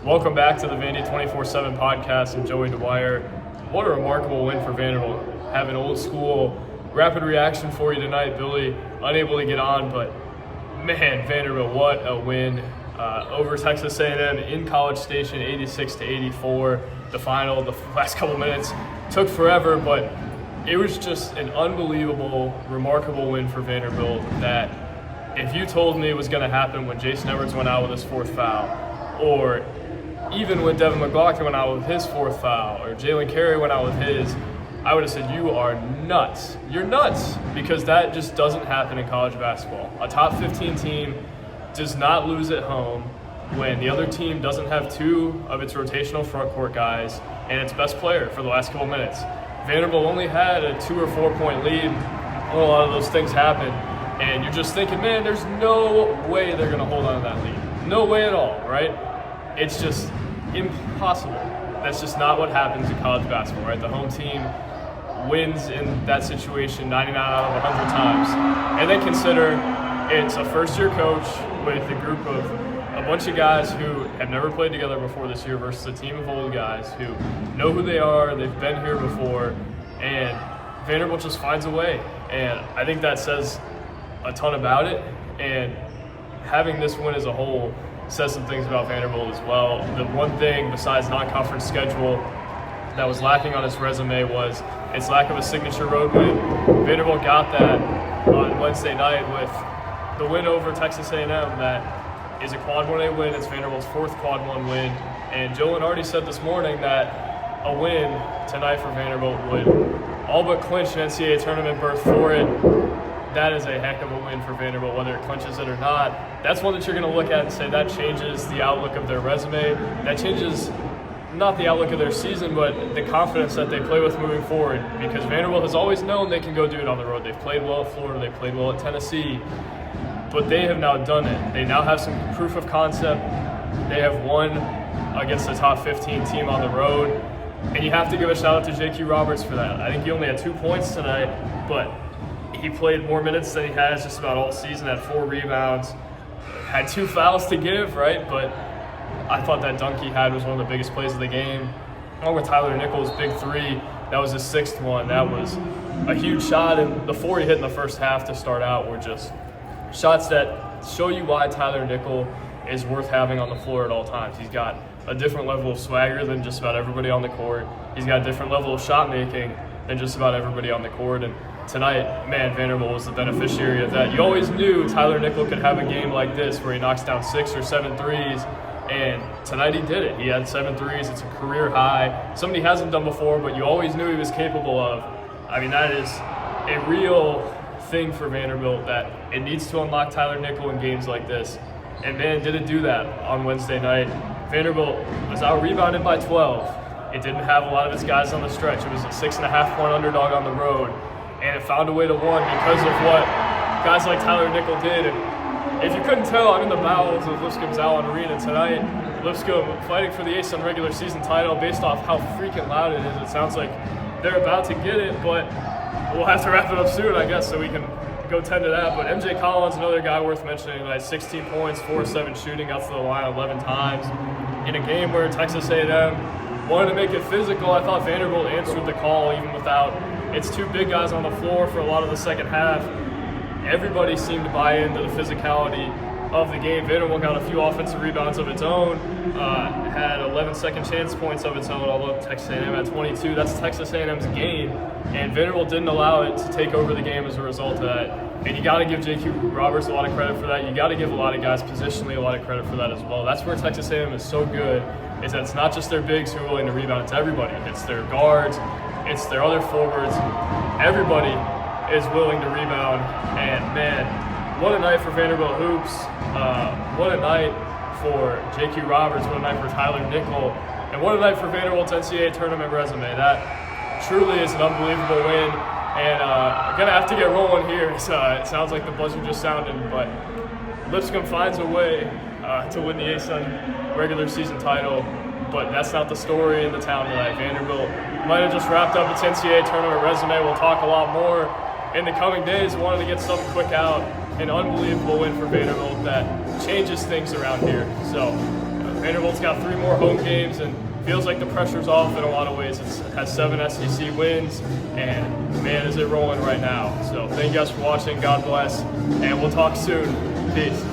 Welcome back to the Vandy 24/7 podcast. I'm Joey Dwyer. What a remarkable win for Vanderbilt. Having old school rapid reaction for you tonight. Billy unable to get on, but man, Vanderbilt, what a win over Texas A&M in College Station, 86-84. The final, the last couple minutes took forever, but it was just an unbelievable, remarkable win for Vanderbilt that if you told me it was going to happen when Jason Edwards went out with his fourth foul, or even when Devin McLaughlin went out with his fourth foul, or Jalen Carey went out with his, I would have said, you are nuts. You're nuts, because that just doesn't happen in college basketball. A top 15 team does not lose at home when the other team doesn't have two of its rotational front court guys and its best player for the last couple minutes. Vanderbilt only had a 2 or 4 point lead when a lot of those things happen, and you're just thinking, man, there's no way they're going to hold on to that lead. No way at all, right? It's just impossible. That's just not what happens in college basketball, right? The home team wins in that situation 99 out of 100 times. And then consider it's a first-year coach with a group of a bunch of guys who have never played together before this year versus a team of old guys who know who they are, they've been here before, and Vanderbilt just finds a way. And I think that says a ton about it, and having this win as a whole says some things about Vanderbilt as well. The one thing besides non-conference schedule that was lacking on its resume was its lack of a signature road win. Vanderbilt got that on Wednesday night with the win over Texas A&M. That is a Quad 1A win. It's Vanderbilt's fourth Quad 1 win. And Joe Lenardi said this morning that a win tonight for Vanderbilt would all but clinch an NCAA tournament berth for it. That is a heck of a win for Vanderbilt, whether it clinches it or not. That's one that you're going to look at and say that changes the outlook of their resume. That changes not the outlook of their season, but the confidence that they play with moving forward, because Vanderbilt has always known they can go do it on the road. They've played well at Florida. They played well at Tennessee. But they have now done it. They now have some proof of concept. They have won against the top 15 team on the road. And you have to give a shout out to J.Q. Roberts for that. I think he only had 2 points tonight, but he played more minutes than he has just about all season, had 4 rebounds, had 2 fouls to give, right? But I thought that dunk he had was one of the biggest plays of the game. Along with Tyler Nichols' big 3, that was his 6th one. That was a huge shot, and the 4 he hit in the first half to start out were just shots that show you why Tyler Nichols is worth having on the floor at all times. He's got a different level of swagger than just about everybody on the court. He's got a different level of shot making than just about everybody on the court. And tonight, man, Vanderbilt was the beneficiary of that. You always knew Tyler Nichols could have a game like this where he knocks down 6 or 7 threes, and tonight he did it. He had 7 threes. It's a career high. Something he hasn't done before, but you always knew he was capable of. I mean, that is a real thing for Vanderbilt, that it needs to unlock Tyler Nichols in games like this. And man, did it do that on Wednesday night. Vanderbilt was out-rebounded by 12. It didn't have a lot of its guys on the stretch. It was a 6.5-point underdog on the road, and it found a way to win because of what guys like Tyler Nichols did. And if you couldn't tell, I'm in the bowels of Lipscomb's Allen Arena tonight. Lipscomb fighting for the ASUN regular season title based off how freaking loud it is. It sounds like they're about to get it, but we'll have to wrap it up soon, I guess, so we can go tend to that. But MJ Collins, another guy worth mentioning tonight, 16 points, 4-7 shooting, got to the line 11 times. In a game where Texas A&M wanted to make it physical, I thought Vanderbilt answered the call even without its 2 big guys on the floor for a lot of the second half. Everybody seemed to buy into the physicality of the game. Vanderbilt got a few offensive rebounds of its own, had 11 second chance points of its own, although Texas A&M had 22. That's Texas A&M's game, and Vanderbilt didn't allow it to take over the game as a result of that. And you got to give J.Q. Roberts a lot of credit for that. You got to give a lot of guys positionally a lot of credit for that as well. That's where Texas A&M is so good, is that it's not just their bigs who are willing to rebound, it's everybody. It's their guards, it's their other forwards. Everybody is willing to rebound, and man, what a night for Vanderbilt hoops. What a night for J.Q. Roberts. What a night for Tyler Nichols. And what a night for Vanderbilt's NCAA tournament resume. That truly is an unbelievable win. And I'm going to have to get rolling here. It sounds like the buzzer just sounded, but Lipscomb finds a way to win the ASUN regular season title. But that's not the story in the town tonight. Vanderbilt might have just wrapped up its NCAA tournament resume. We'll talk a lot more in the coming days. Wanted to get something quick out. An unbelievable win for Vanderbilt that changes things around here. So Vanderbilt's got 3 more home games and feels like the pressure's off in a lot of ways. It has 7 SEC wins, and man, is it rolling right now. So thank you guys for watching. God bless, and we'll talk soon. Peace.